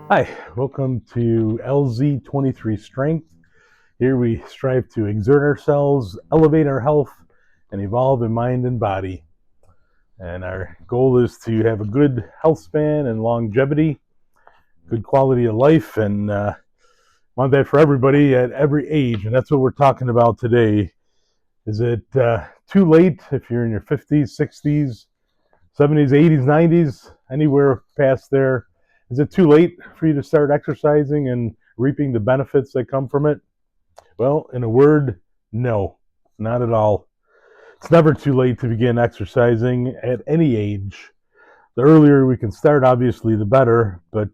Hi, welcome to LZ23 Strength. Here we strive to exert ourselves, elevate our health, and evolve in mind and body. And our goal is to have a good health span and longevity, good quality of life, and want that for everybody at every age. And that's what we're talking about today. Is it too late if you're in your 50s, 60s, 70s, 80s, 90s, anywhere past there? Is it too late for you to start exercising and reaping the benefits that come from it? Well, in a word, no, not at all. It's never too late to begin exercising at any age. The earlier we can start, obviously, the better, but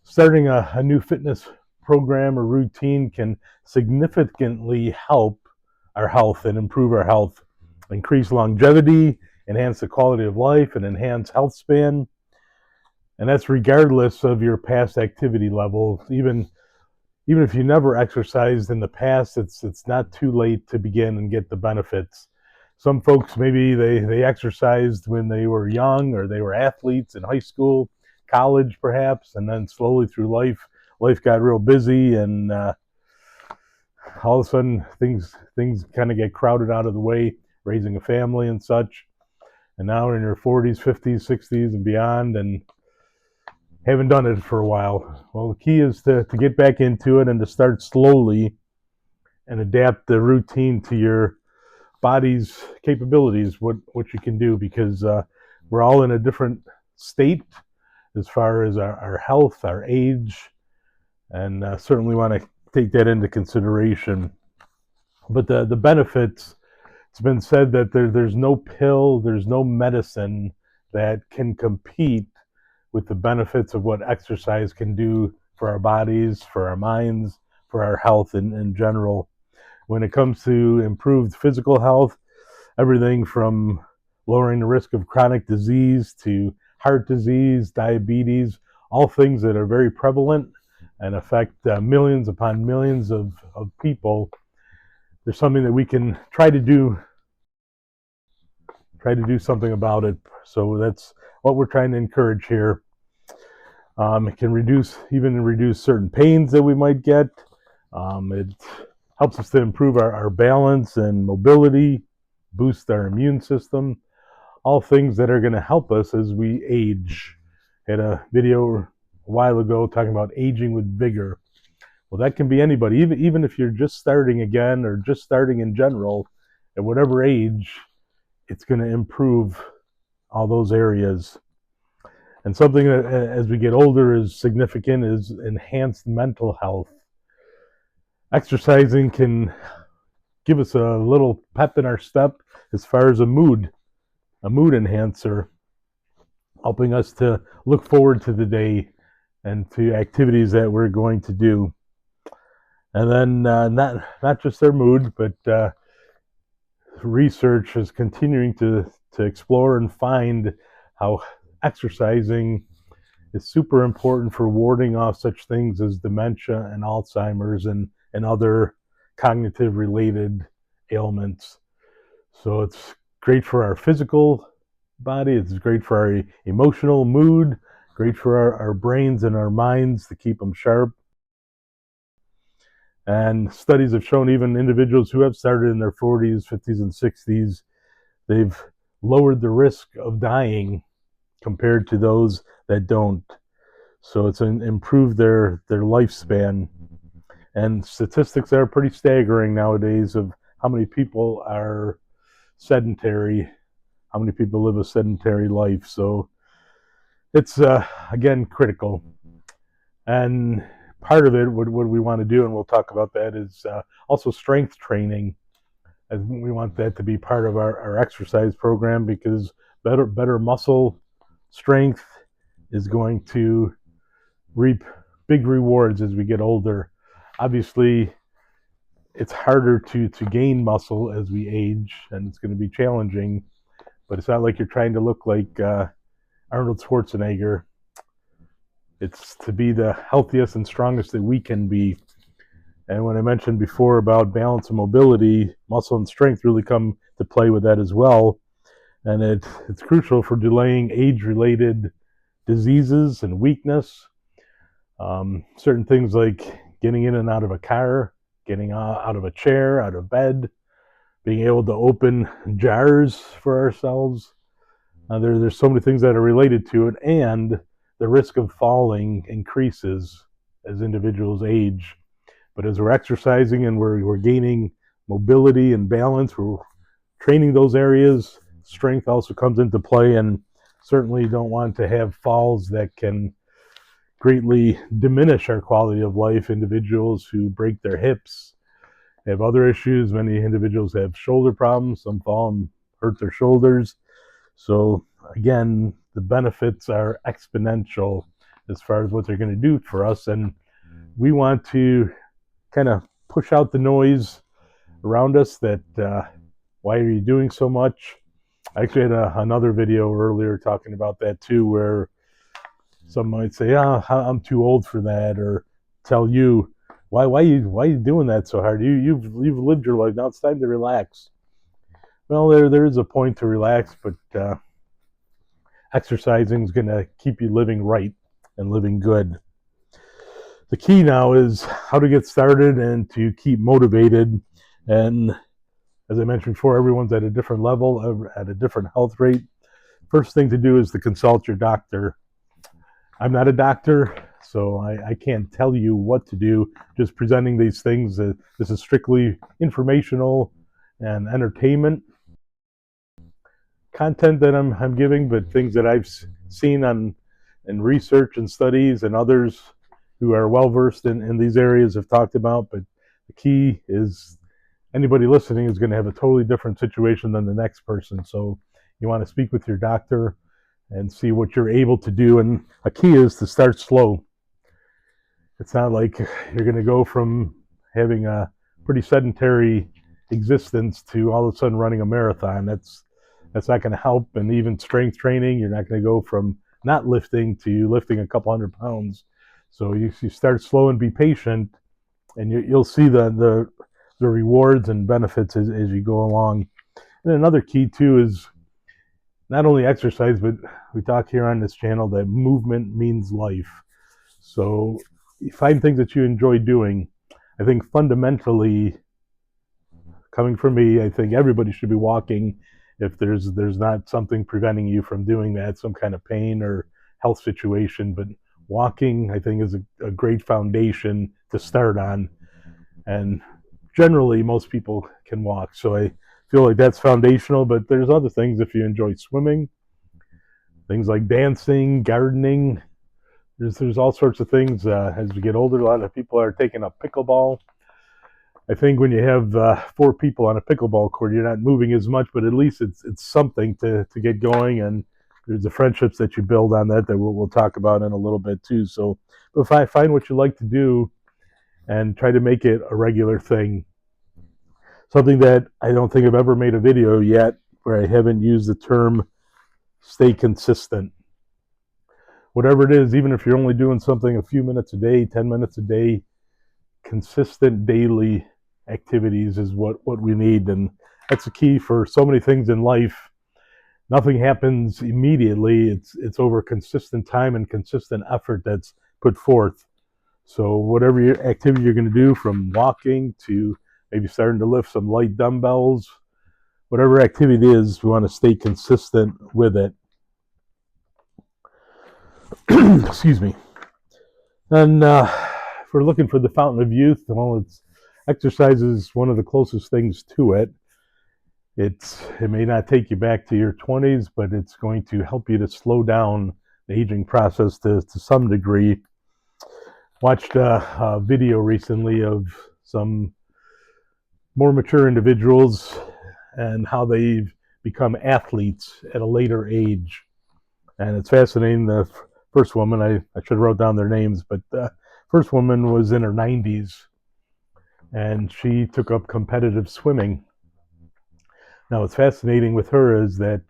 starting a new fitness program or routine can significantly help our health and improve our health, increase longevity, enhance the quality of life, and enhance health span. And that's regardless of your past activity level. Even if you never exercised in the past, it's not too late to begin and get the benefits. Some folks, maybe they exercised when they were young, or they were athletes in high school, college perhaps, and then slowly through life got real busy, and all of a sudden things kind of get crowded out of the way, raising a family and such. And now we're in your 40s, 50s, 60s, and beyond, and haven't done it for a while. Well, the key is to get back into it and to start slowly and adapt the routine to your body's capabilities, what you can do, because we're all in a different state as far as our health, our age, and certainly want to take that into consideration. But the benefits, it's been said that there's no pill, there's no medicine that can compete with the benefits of what exercise can do for our bodies, for our minds, for our health in general. When it comes to improved physical health, everything from lowering the risk of chronic disease to heart disease, diabetes, all things that are very prevalent and affect millions upon millions of people. There's something that we can try to do something about it. So that's what we're trying to encourage here. It can reduce certain pains that we might get. It helps us to improve our balance and mobility, boost our immune system, all things that are going to help us as we age. I had a video a while ago talking about aging with vigor. Well, that can be anybody, even if you're just starting again or just starting in general, at whatever age, it's going to improve all those areas. And something that, as we get older, is significant is enhanced mental health. Exercising can give us a little pep in our step as far as a mood enhancer, helping us to look forward to the day and to activities that we're going to do. And then not just their mood, but research is continuing to explore and find how exercising is super important for warding off such things as dementia and Alzheimer's and other cognitive related ailments. So it's great for our physical body, it's great for our emotional mood, great for our brains and our minds to keep them sharp. And studies have shown even individuals who have started in their 40s, 50s, and 60s, they've lowered the risk of dying compared to those that don't. So it's improved their lifespan. And statistics are pretty staggering nowadays of how many people are sedentary, how many people live a sedentary life. So it's, again, critical. And part of it, what we want to do, and we'll talk about that, is also strength training. And we want that to be part of our exercise program, because better muscle strength is going to reap big rewards as we get older. Obviously, it's harder to gain muscle as we age, and it's going to be challenging, but it's not like you're trying to look like Arnold Schwarzenegger. It's to be the healthiest and strongest that we can be. And when I mentioned before about balance and mobility, muscle and strength really come to play with that as well. And it's crucial for delaying age-related diseases and weakness. Certain things like getting in and out of a car, getting out of a chair, out of bed, being able to open jars for ourselves. There's so many things that are related to it, and the risk of falling increases as individuals age. But as we're exercising and we're gaining mobility and balance, we're training those areas. Strength also comes into play, and certainly don't want to have falls that can greatly diminish our quality of life. Individuals who break their hips have other issues. Many individuals have shoulder problems. Some fall and hurt their shoulders. So again, the benefits are exponential as far as what they're going to do for us. And we want to kind of push out the noise around us that why are you doing so much? I actually had another video earlier talking about that too, where some might say, "Oh, I'm too old for that," or tell you, why you doing that so hard? You've lived your life. Now it's time to relax." Well, there is a point to relax, but exercising is going to keep you living right and living good. The key now is how to get started and to keep motivated. And as I mentioned before, everyone's at a different level, at a different health rate. First thing to do is to consult your doctor. I'm not a doctor, so I can't tell you what to do. Just presenting these things. This is strictly informational and entertainment content that I'm giving, but things that I've seen in research and studies, and others who are well versed in these areas have talked about. But the key is anybody listening is going to have a totally different situation than the next person. So you want to speak with your doctor and see what you're able to do. And a key is to start slow. It's not like you're going to go from having a pretty sedentary existence to all of a sudden running a marathon. That's not going to help. And even strength training, you're not going to go from not lifting to lifting a couple hundred pounds. So you start slow and be patient, and you'll see the rewards and benefits as you go along. And another key too is not only exercise, but we talk here on this channel that movement means life. So you find things that you enjoy doing. I think fundamentally, coming from me, I think everybody should be walking if there's not something preventing you from doing that, some kind of pain or health situation. But walking, I think, is a great foundation to start on. And generally, most people can walk. So I feel like that's foundational, but there's other things. If you enjoy swimming, things like dancing, gardening, there's all sorts of things. As we get older, a lot of people are taking up pickleball. I think when you have 4 people on a pickleball court, you're not moving as much, but at least it's something to get going. And there's the friendships that you build on that we'll talk about in a little bit too. So find what you like to do and try to make it a regular thing. Something that I don't think I've ever made a video yet where I haven't used the term stay consistent. Whatever it is, even if you're only doing something a few minutes a day, 10 minutes a day, consistent daily activities is what we need. And that's the key for so many things in life. Nothing happens immediately. It's over consistent time and consistent effort that's put forth. So whatever your activity you're going to do, from walking to maybe starting to lift some light dumbbells, whatever activity it is, we want to stay consistent with it. Excuse me. And if we're looking for the fountain of youth, well, exercise is one of the closest things to it. It may not take you back to your 20s, but it's going to help you to slow down the aging process to some degree. Watched a video recently of some more mature individuals and how they've become athletes at a later age. And it's fascinating. The first woman, I should have wrote down their names, but the first woman was in her 90s, and she took up competitive swimming. Now, what's fascinating with her is that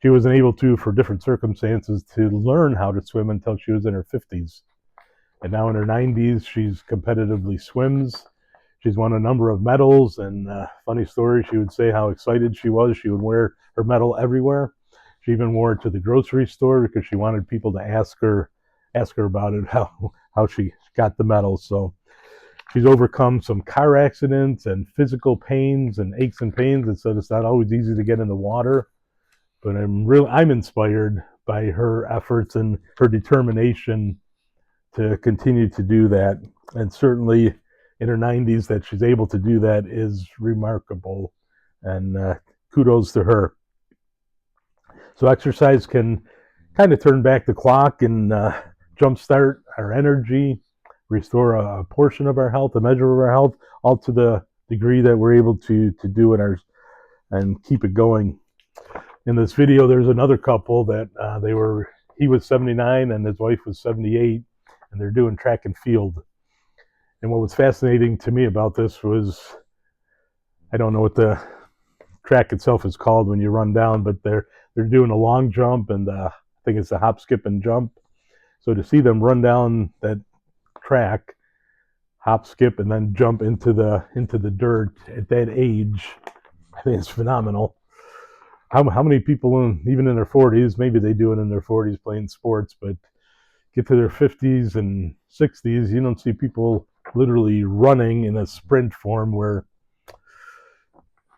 she wasn't able to, for different circumstances, to learn how to swim until she was in her 50s. And now in her 90s, she's competitively swims. She's won a number of medals, and funny story, she would say how excited she was. She would wear her medal everywhere. She even wore it to the grocery store because she wanted people to ask her ask her about it, how she got the medal. So she's overcome some car accidents and physical pains and aches and pains, and so it's not always easy to get in the water. But I'm inspired by her efforts and her determination to continue to do that. And certainly in her 90s, that she's able to do that is remarkable. And kudos to her. So exercise can kind of turn back the clock and jumpstart our energy, restore a portion of our health, a measure of our health, all to the degree that we're able to do it and keep it going. In this video, there's another couple that he was 79 and his wife was 78, and they're doing track and field. And what was fascinating to me about this was, I don't know what the track itself is called when you run down, but they're doing a long jump, and I think it's a hop, skip, and jump. So to see them run down that track, hop, skip, and then jump into the dirt at that age, I think it's phenomenal. How many people, even in their 40s, maybe they do it in their 40s playing sports, but get to their 50s and 60s, you don't see people literally running in a sprint form where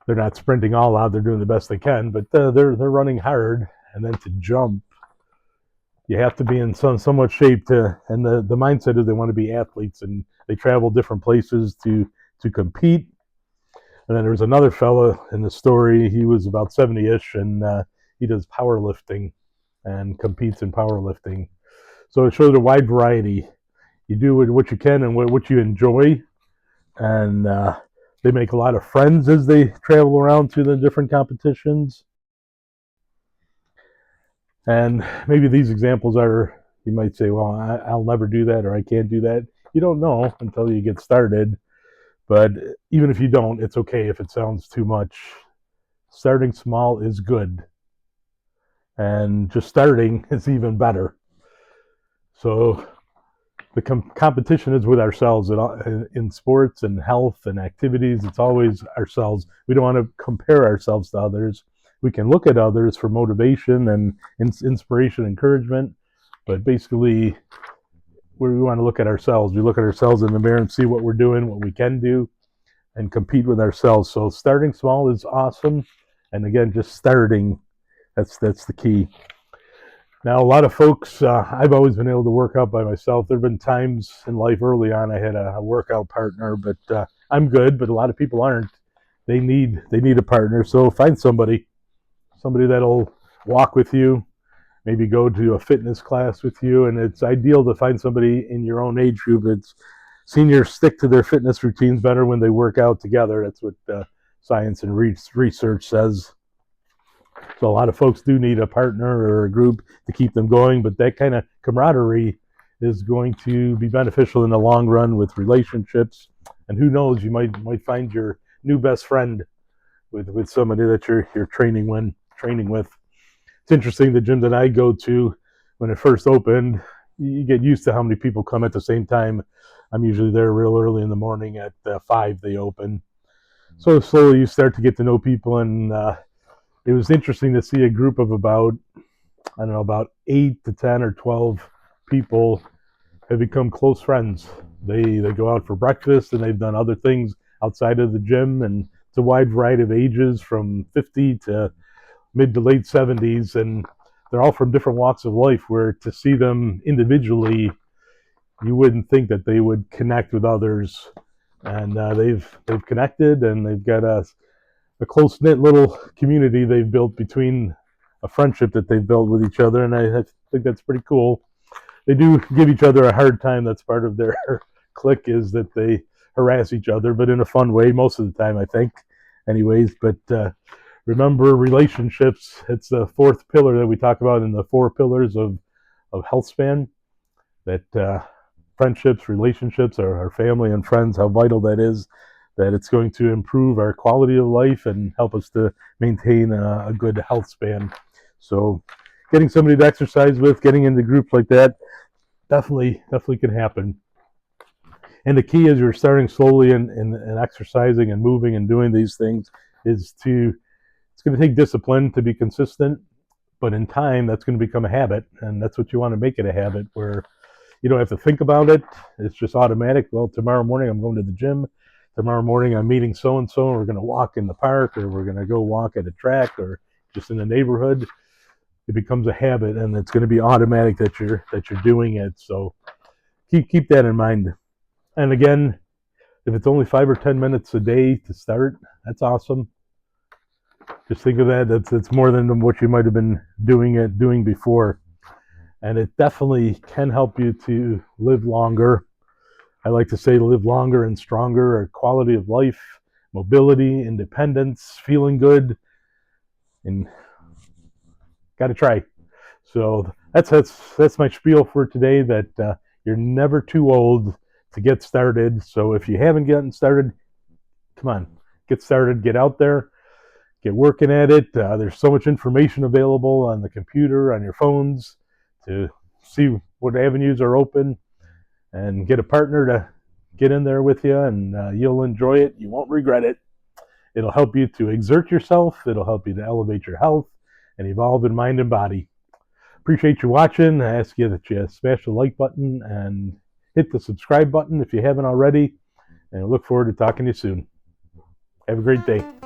they're not sprinting all out, they're doing the best they can, but they're running hard. And then to jump, you have to be in so much shape and the mindset is they want to be athletes, and they travel different places to compete. And then there's another fellow in the story. He was about 70-ish, and he does powerlifting and competes in powerlifting. So it shows a wide variety. You do what you can and what you enjoy, and they make a lot of friends as they travel around to the different competitions. And maybe these examples are, you might say, well, I'll never do that, or I can't do that. You don't know until you get started. But even if you don't, it's okay if it sounds too much. Starting small is good. And just starting is even better. So the competition is with ourselves in sports and health and activities. It's always ourselves. We don't want to compare ourselves to others. We can look at others for motivation and inspiration, encouragement. But basically, we want to look at ourselves. We look at ourselves in the mirror and see what we're doing, what we can do, and compete with ourselves. So starting small is awesome. And again, just starting, that's the key. Now, a lot of folks, I've always been able to work out by myself. There have been times in life early on I had a workout partner, but I'm good, but a lot of people aren't. They need a partner. So find somebody that'll walk with you, maybe go to a fitness class with you. And it's ideal to find somebody in your own age group. Seniors stick to their fitness routines better when they work out together. That's what science and research says. So a lot of folks do need a partner or a group to keep them going, but that kind of camaraderie is going to be beneficial in the long run with relationships. And who knows, you might find your new best friend with somebody that you're training with. It's interesting, the gym that I go to, when it first opened, you get used to how many people come at the same time. I'm usually there real early in the morning at 5 they open. So slowly you start to get to know people, and it was interesting to see a group of about 8 to 10 or 12 people have become close friends. They go out for breakfast, and they've done other things outside of the gym, and it's a wide variety of ages from 50 to mid to late 70s, and they're all from different walks of life, where to see them individually, you wouldn't think that they would connect with others. And they've connected, and they've got a close-knit little community they've built between a friendship that they've built with each other, and I think that's pretty cool. They do give each other a hard time. That's part of their clique, is that they harass each other, but in a fun way most of the time, I think, anyways. But remember, relationships, it's the fourth pillar that we talk about in the 4 pillars of health span, that friendships, relationships, our family and friends, how vital that is, that it's going to improve our quality of life and help us to maintain a good health span. So getting somebody to exercise with, getting into groups like that, definitely can happen. And the key is, you're starting slowly and exercising and moving and doing these things, it's going to take discipline to be consistent, but in time that's going to become a habit, and that's what you want to make it, a habit where You don't have to think about it. It's just automatic. Well, tomorrow morning I'm going to the gym. Tomorrow morning I'm meeting so and so, and we're going to walk in the park, or we're going to go walk at a track, or just in the neighborhood. It becomes a habit, and it's going to be automatic that you're doing it. So keep that in mind. And again, if it's only 5 or 10 minutes a day to start, that's awesome. Just think of that. That's more than what you might have been doing before, and it definitely can help you to live longer. I like to say live longer and stronger, or quality of life, mobility, independence, feeling good, and got to try. So that's my spiel for today. That you're never too old to get started. So if you haven't gotten started, come on, get started, get out there, get working at it. There's so much information available on the computer, on your phones, to see what avenues are open, and get a partner to get in there with you, and you'll enjoy it. You won't regret it. It'll help you to exert yourself. It'll help you to elevate your health and evolve in mind and body. Appreciate you watching. I ask you that you smash the like button and hit the subscribe button if you haven't already. And I look forward to talking to you soon. Have a great day.